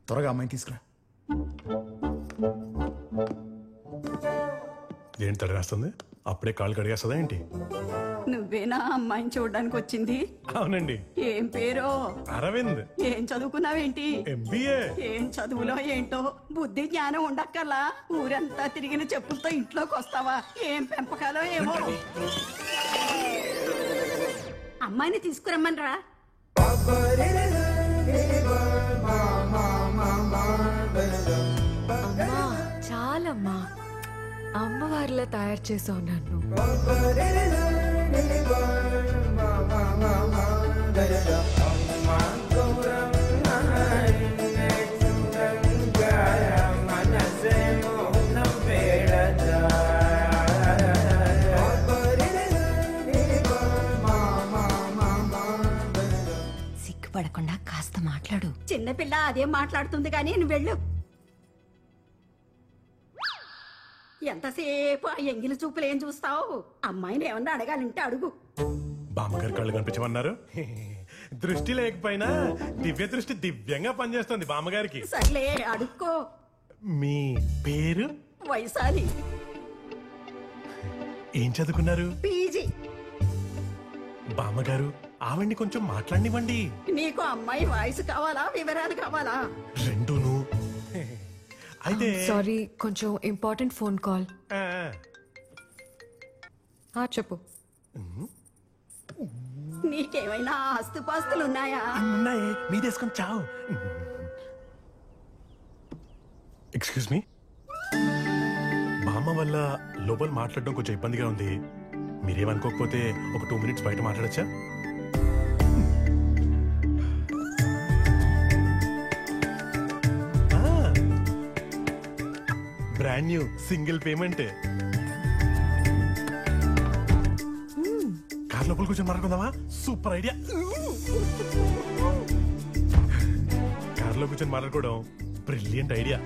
త్వరగా అమ్మాయిని తీసుకురా. ఏంటి తడి రాస్తుంది? అప్పుడే కాళ్ళు కడిగేస్తుందా ఏంటి? నువ్వేనా అమ్మాయిని చూడడానికి వచ్చింది? అవునండి. ఏం పేరో? అరవింద్. ఏం చదువుకున్నావేంటి? MBA. ఏం చదువులో ఏంటో బుద్ధి జ్ఞానం ఉండక్కర్లా. ఊరంతా తిరిగిన చెప్పులతో ఇంట్లోకి వస్తావా? ఏం పెంపకాలో ఏమో. అమ్మాయిని తీసుకురమ్మనరా. అమ్మా చాలమ్మా, అమ్మవారిలా తయారు చేసావు నన్ను. సిగ్గుపడకుండా కాస్త మాట్లాడు. చిన్నపిల్ల అదేం మాట్లాడుతుంది కానీ నువ్వు వెళ్ళు. ఎంతసేపు ఆ ఎంగిలి చూపులు ఏం చూస్తావు? అమ్మాయిని ఏమన్నా అడగాలంటే అడుగు. బామ్మగారి కళ్ళు కనిపించమన్నారు. దృష్టి లేకపోయినా దివ్య దృష్టి దివ్యంగా పనిచేస్తుంది బామ్మగారికి. సర్లే అడుక్కో. మీ పేరు? వైశాలి. ఏం చదువుకున్నారు? పీజీ. బామ్మగారు ఆవిడ్ని కొంచెం మాట్లాడినివ్వండి. నీకు అమ్మాయి వాయిస్ కావాలా, వివరాలు కావాలా? రెండూను. అయితే సారీ, కొంచెం ఇంపార్టెంట్ ఫోన్ కాల్. చెప్పు. నీకేమైనా ఆస్తుపాస్తులున్నాయా? ఉన్నాయే, మీ తీసుకొని చావు. ఎక్స్క్యూజ్ మీ, బామ్మ వల్ల లోపల మాట్లాడడం కొంచెం ఇబ్బందిగా ఉంది. మీరేమనుకోకపోతే ఒక 2 minutes బయట మాట్లాడచ్చా? Brand new single payment. Car లోపల కూర్చొని మాట్లాడుకుందామా? Super idea. కార్లో కూర్చొని మాట్లాడుకోవడం బ్రిలియంట్ ఐడియా.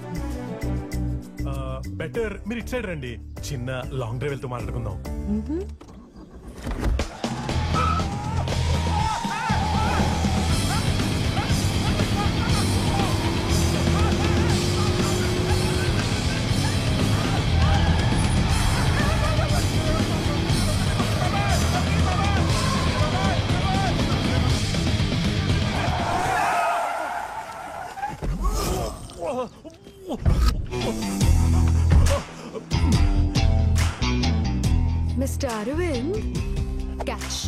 బెటర్ మీరు ఇటు సైడ్ రండి, చిన్న లాంగ్ డ్రైవ్ వెళ్తూ మాట్లాడుకుందాం. Mister Aravind, catch.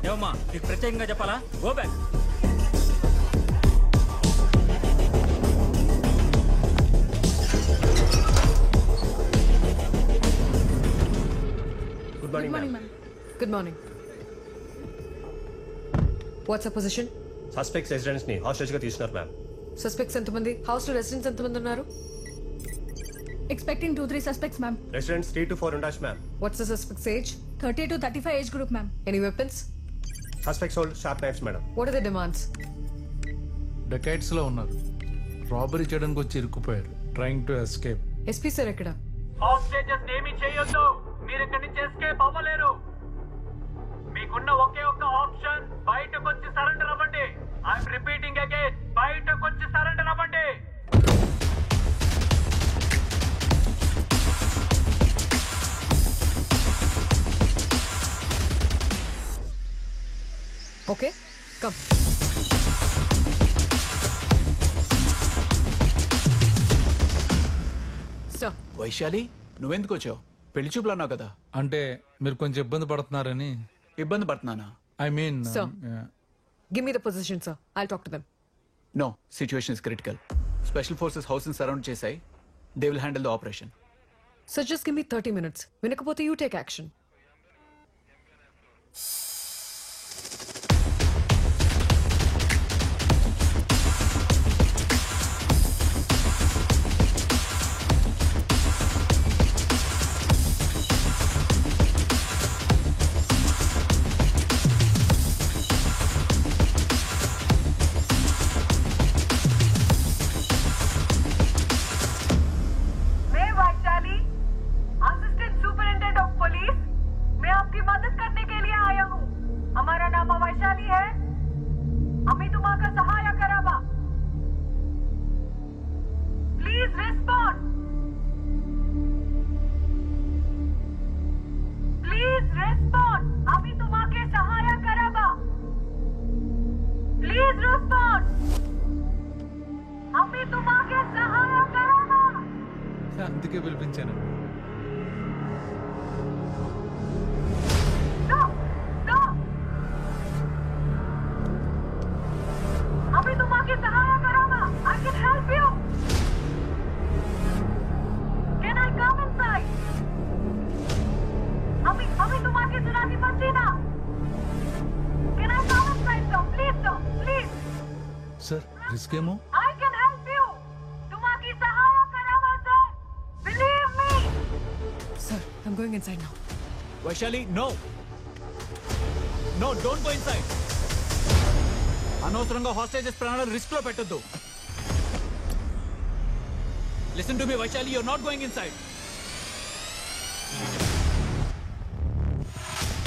ఏమమ్మా నీకు ప్రత్యేకంగా చెప్పాలా? Go back. Good morning. What's the position? Suspects residents ని హాస్టేజ్ గా తీసుకున్నారు మ్యామ్. Suspects ఎంతమంది? House లో residents ఎంతమంది ఉన్నారు? Expecting 2-3 suspects, ma'am. Residents 3 to 4 ఉండొచ్చు ma'am. What's the suspect's age? 30 to 35 age group, ma'am. Any weapons? Suspects hold sharp knives madam. What are the demands? డెకైడ్స్ లో ఉన్నారు. రాబరీ చేయడానికి వచ్చి ఇరుక్కుపోయారు. Trying to escape. SP sir ఎక్కడ? Hostages ఏమీ చేయొద్దు. మీరు ఇక్కడి నుంచి ఎస్కేప్ అవ్వలేరు. మీకున్న ఒకే ఒక్క ఆప్షన్ బయటకు వచ్చి సరెండర్ అవ్వండి. ఐఎమ్ రిపీటింగ్ అగైన్, బయటకు వచ్చి సరెండర్ అవ్వండి. Okay, come. Sir. వైశాలి, నువ్వెందుకు వచ్చావు? పెళ్లి చూపులు అన్నావు కదా. అంటే మీరు కొంచెం ఇబ్బంది పడుతున్నారని. ఇబ్బంది పడుతున్నానా? I mean Sir. Give me the position, sir. I'll talk to them. No, situation is critical. Special forces house ని సరౌండ్ చేశాయి. They will handle the operation. Sir, just give me 30 minutes. వినకపోతే you take action. ನಮ್ಮ ವೈಶಾಲಿ है आम्ही तुम्हाला सहाय्य करावा please respond please respond आम्ही तुम्हाला सहाय्य करावा प्लीज रिस्पॉन्ड आम्ही तुम्हाला सहाय्य करावा అందుకే పిలిపించాను. No! No! अभी तुम्हारी सहायता करावा. I can help you. Can I come inside? अभी तुम्हारी सुनाती पड़ती ना. Can I come inside, sir? Please. Sir risk ఏమో. I can help you. तुम्हारी सहायता करावा, sir. Believe me. Sir, I'm going inside now. Vaishali, no! No, don't go inside! అనవసరంగా హాస్టేజెస్ ప్రాణాలు రిస్క్ లో పెట్టొద్దు. Listen to me, Vaishali, you're not going inside.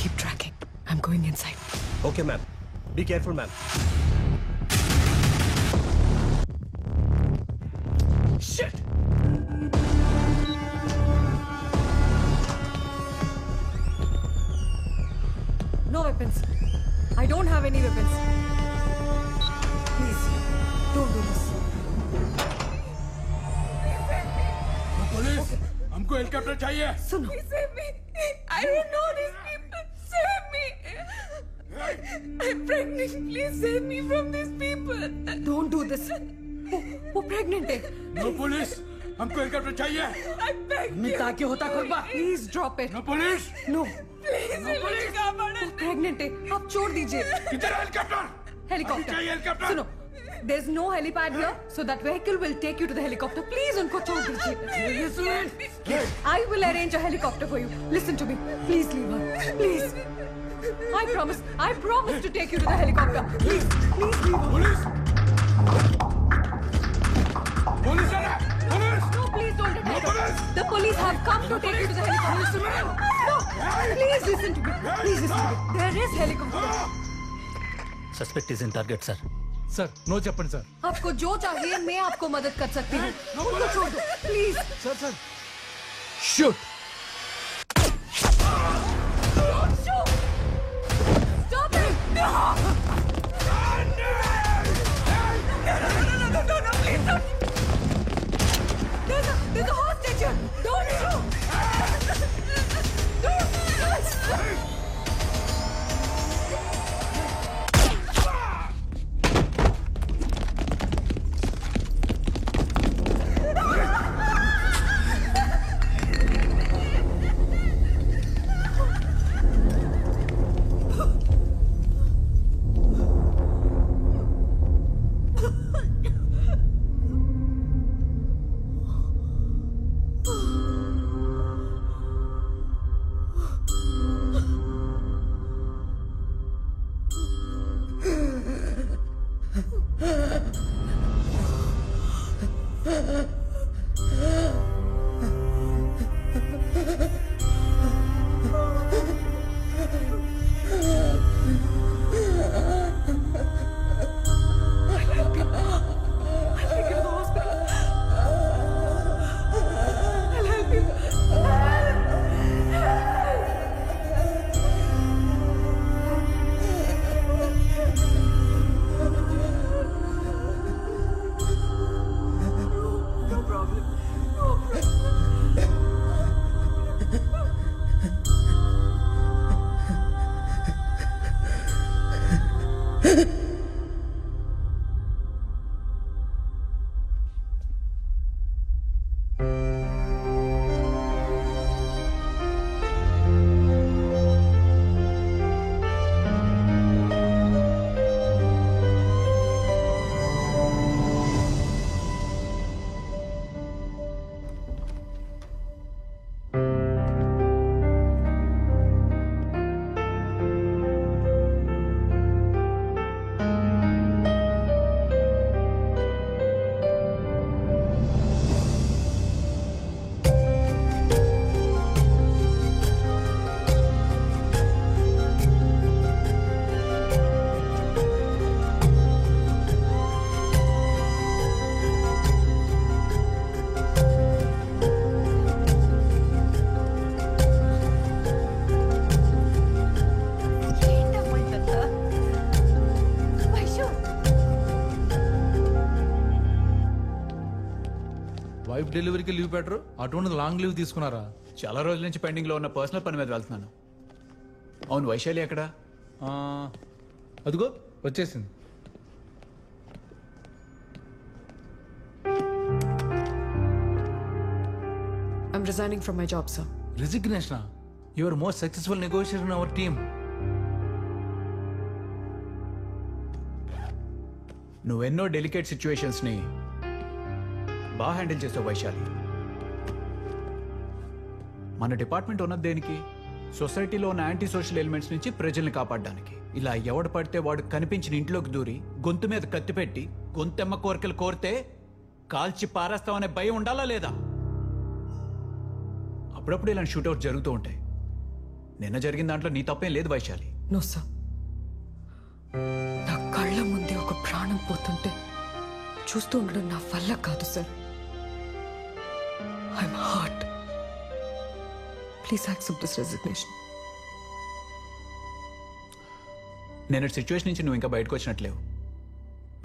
Keep tracking. I'm going inside. Okay, ma'am. Be careful, ma'am. Shit! No weapons. I don't have any weapons. Please, don't do this. Police हमको helicopter चाहिए. Suno. Save me. I don't know these people. Save me. I'm pregnant. Please save me from these people. Don't do this. वो pregnant है. No police हमको helicopter चाहिए. I beg you. ताकि होता करबा. Please drop it. No police. No. Please, वो pregnant है. आप छोड़ दीजिए. किधर है हेलीकॉप्टर. Helicopter. चाहिए हेलीकॉप्टर. सुनो. There's no helipad here, so that vehicle will take you to the helicopter. Please, उनको छोड़ दीजिए. I will arrange a helicopter for you. Listen to me. Please leave her. Please. I promise to take you to the helicopter. Please leave her. Police. Police आ रहा है. Police. No, please don't attack her. police! The police have come to take you to the helicopter. No, please listen to me. Please listen to me. There is helicopter. Suspect is in target sir. Sir no చెప్పండి సార్. आपको जो चाहिए मैं आपको मदद कर सकती हूँ. उनको छोड़ दो, please. Sir shoot. Stop it! No! No, please don't. There's a hostage here. Don't shoot! Don't. Wife డెలివరీకి లీవ్ పెట్టరు, అటువంటి లాంగ్ లీవ్ తీసుకున్నారా? చాలా రోజుల నుంచి పెండింగ్ లో ఉన్న పర్సనల్ పని మీద వెళ్తున్నాను. అవును, వైశాలి ఎక్కడ? ఆ, అదిగో వచ్చేసింది. I'm resigning from my job, sir. Resignation? Your most successful negotiator in our team. నువ్వెన్నో డెలికేట్ సిచ్యువేషన్స్ ని బాగా హ్యాండిల్ చేసావు వైశాలి. మన డిపార్ట్మెంట్ ఉన్నది దేనికి? సొసైటీలో ఉన్న యాంటీ సోషల్ ఎలిమెంట్స్ నుంచి ప్రజల్ని కాపాడడానికి. ఇలా ఎవడు పడితే వాడు కనిపించిన ఇంట్లోకి దూరి గొంతు మీద కత్తి పెట్టి గొంతెమ్మ కోరికలు కోరితే కాల్చి పారేస్తామనే భయం ఉండాలా లేదా? అప్పుడప్పుడు ఇలాంటి షూట్అవుట్ జరుగుతూ ఉంటాయి. నిన్న జరిగిన దాంట్లో నీ తప్పేం లేదు వైశాలి. No, sir. నా కళ్ళ ముందే ఒక ప్రాణం పోతుంటే చూస్తూ ఉండడం నా వల్ల కాదు sir. I'm hurt. Please accept this resignation. నేను సిచ్యువేషన్ నుంచి నువ్వు ఇంకా బయటకు వచ్చినట్లేవు.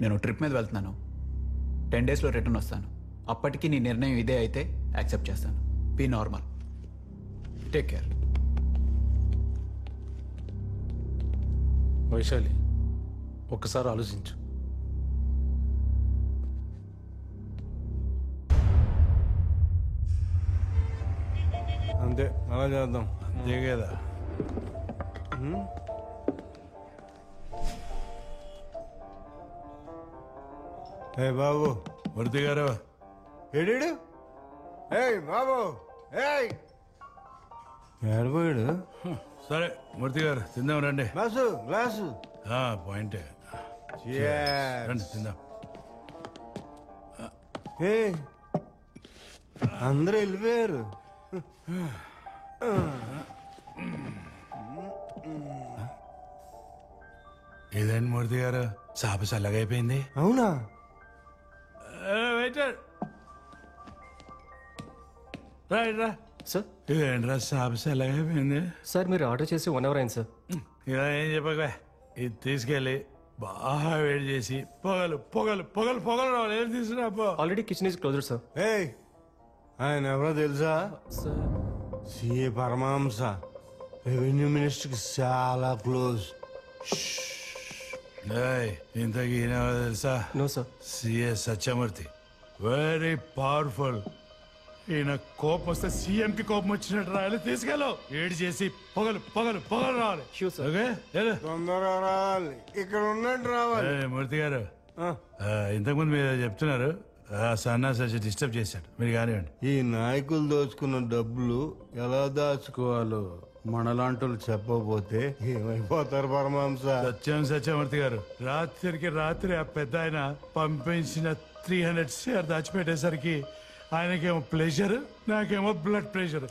నేను ట్రిప్ మీద వెళ్తున్నాను. 10 daysలో రిటర్న్ వస్తాను. అప్పటికి నీ నిర్ణయం ఇదే అయితే యాక్సెప్ట్ చేస్తాను. Be normal. Take care. Vaishali, ఒక్కసారి ఆలోచించు. అంతే, అలా చేద్దాం. అంతే కదా. ఏ బాబు, మూర్తి గారు ఏడు. ఏయ్ బాబు, ఏయ్ ఏడిపోయాడు. సరే మూర్తి గారు, తిందాం రండి. Glass glass. పాయింటే రండి తిందాం. ఏ అందరూ వెళ్ళిపోయారు. ఇదేంటి మూర్తి గారు, చాప చల్లగైపోయింది. అవునా? వెయిటర్ రైట్ రా సార్. ఇదేంట్రా చాప చల్లగైపోయింది? సార్ మీరు ఆర్డర్ చేసి 1 hour అయింది సార్. ఇలా ఏం చెప్పగా, ఇది తీసుకెళ్ళి బాగా వేడి చేసి పొగలు పొగలు పొగలు పొగలు రావాలి. ఏం తీసుకురా? Already kitchen is closed sir. ఏయ్ ఆయన ఎవరో తెలుసా? సార్ సిఏ పరమహంస, రెవెన్యూ మినిస్టర్కి చాలా క్లోజ్. ఇంతకీ ఈయన ఎవరో తెలుసా? No sir. CA Satyamurthy, very powerful. ఈయన కోపం వస్తే సీఎం కి కోపం వచ్చినట్టు రావాలి. తీసుకెళ్ళు, ఏడు చేసి పొగలు పొగలు పొగలు రావాలి. ఓకే, తొందరగా రావాలి, ఇక్కడ ఉన్నట్టు రావాలి. మూర్తి గారు, ఇంతకుముందు మీరు చెప్తున్నారు, సన్నాసి డిస్టర్బ్ చేశాడు, మీరు కానివ్వండి. ఈ నాయకులు దోచుకున్న డబ్బులు ఎలా దాచుకోవాలో మనలాంటి చెప్పకపోతే ఏమైపోతారు పరమహంస? సత్యమూర్తి గారు, రాత్రికి రాత్రి ఆ పెద్ద ఆయన పంపించిన 300 షేర్ దాచిపెట్టేసరికి ఆయనకేమో ప్రెషర్, నాకేమో బ్లడ్ ప్రెషర్.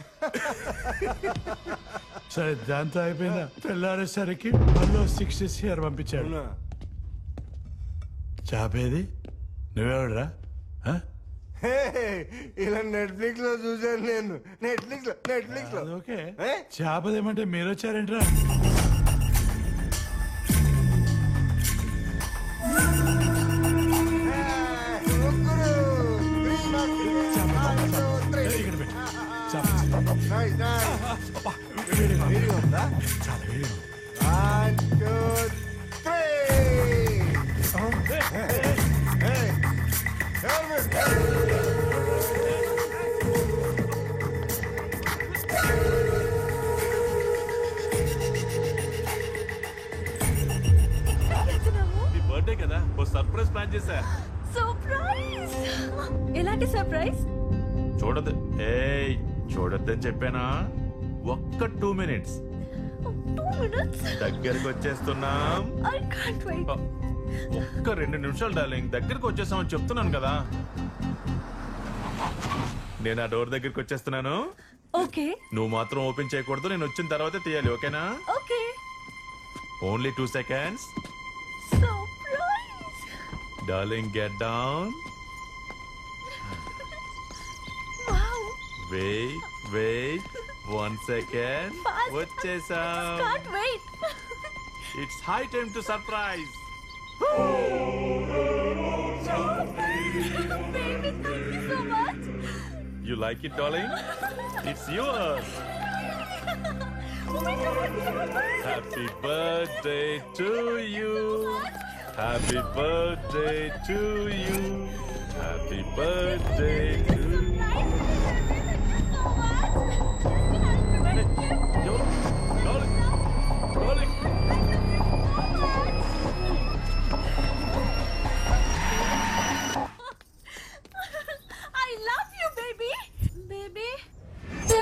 సరే దాంతో అయిపోయిందా? తెల్లారేసరికి మళ్ళీ 60 షేర్ పంపించాడు. చాపేది నువ్వెవడరా? ఇలా నెట్ఫ్లిక్స్ లో చూసాను నేను. నెట్ఫ్లిక్స్ లో ఓకే, చేపదేమంటే మీరు వచ్చారేంట్రా? బర్త్డే కదా, ఓ సర్ప్రైజ్ ప్లాన్ చేశా. సర్ప్రైజ్? ఎలాంటి సర్ప్రైజ్? చూడదు, ఏయ్ చూడొద్దని చెప్పానా? ఒక్క 2 minutes. 2 minutes? దగ్గరికి వచ్చేస్తున్నాం. I can't wait. ఒక్క 2 నిమిషాలు డార్లింగ్, దగ్గరికి వచ్చేస్తామని చెప్తున్నాను కదా. నేను ఆ డోర్ దగ్గరికి వచ్చేస్తున్నాను. ఓకే. నువ్వు మాత్రం ఓపెన్ చేయకూడదు, నేను వచ్చిన తర్వాతే తీయాలి, ఓకేనా? Okay. Only 2 seconds. Surprise. Darling, get down. Wait 1 second. వచ్చేసాం. Can't wait. It's high time to surprise. Baby, thank you so much. like it, darling? It's yours. Happy birthday to you. Happy birthday to you. Happy birthday to you. Darling, darling. I love you, baby. Baby. So,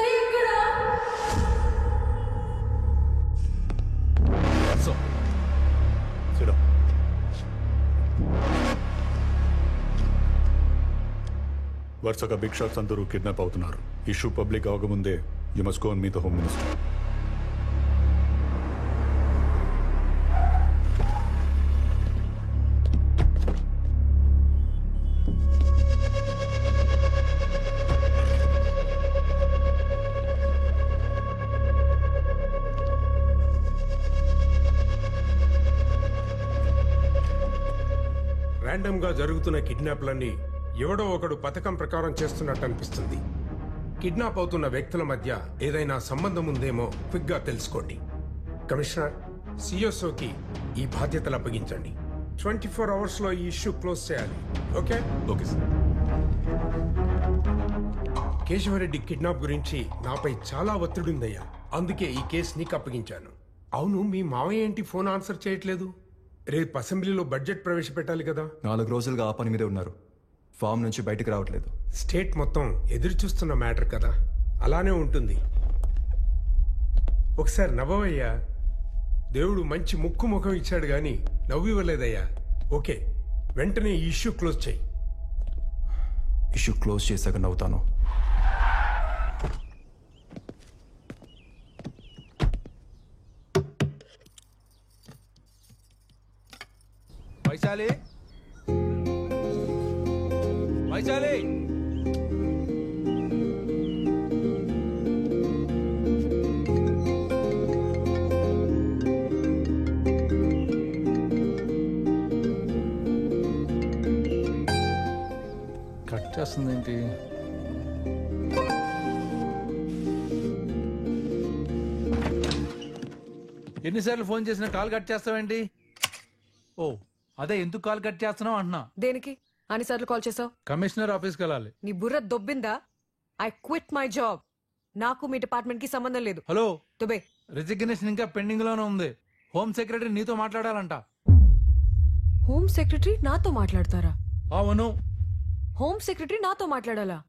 sit down. వరుసగా big shots అందరూ kidnap అవుతున్నారు. Issue public అవకముందే you must go and meet the home minister. Random గా జరుగుతున్న కిడ్నాప్లన్నీ ఎవడో ఒకడు పథకం ప్రకారం చేస్తున్నట్టు అనిపిస్తుంది. కిడ్నాప్ అవుతున్న వ్యక్తుల మధ్య ఏదైనా సంబంధం ఉందేమో క్విక్ గా తెలుసుకోండి. కమిషనర్, సిఎస్ఓకి ఈ బాధ్యతలు అప్పగించండి. 24 అవర్స్ లో ఈ ఇష్యూ క్లోజ్ చేయాలి. Okay? Okay sir. Keshava Reddy kidnap గురించి నాపై చాలా ఒత్తిడి ఉందయ్యా. అందుకే ఈ కేసు నీకు అప్పగించాను. అవును, మీ మావయ్య ఏంటి ఫోన్ ఆన్సర్ చేయట్లేదు? రేపు అసెంబ్లీలో బడ్జెట్ ప్రవేశపెట్టాలి కదా. 4 రోజులుగా ఆ పని మీదే ఉన్నారు. ఫామ్ నుంచి బయటకు రావట్లేదు. స్టేట్ మొత్తం ఎదురు చూస్తున్న మ్యాటర్ కదా, అలానే ఉంటుంది. ఒకసారి నవ్వవయ్యా. దేవుడు మంచి ముక్కు ముఖం ఇచ్చాడు గాని నవ్వు ఇవ్వలేదయ్యా. ఓకే, వెంటనే ఈ ఇష్యూ క్లోజ్ చేయి. ఇష్యూ క్లోజ్ చేశాక నవ్వుతాను. వైశాలి, వైశాలి, కట్ చేస్తుంది ఏంటి? ఎన్నిసార్లు ఫోన్ చేసినా కాల్ కట్ చేస్తావేంటి? ఓ అదే, ఎందుకు కాల్ కట్ చేస్తున్నావు అంటున్నా. దేనికి అన్నిసార్లు కాల్ చేసావు? కమిషనర్ ఆఫీస్కి వెళ్ళాలి. నీ బుర్ర దొబ్బిందా? I quit my job. నాకు మీ డిపార్ట్మెంట్ కి సంబంధం లేదు. హలో, దుబే, రిజిగ్నేషన్ ఇంకా పెండింగ్ లోనే ఉంది. హోమ్ సెక్రటరీ నీతో మాట్లాడాలంట. హోమ్ సెక్రటరీ నాతో మాట్లాడతారా? అవును. హోమ్ సెక్రటరీ నాతో మాట్లాడాలా?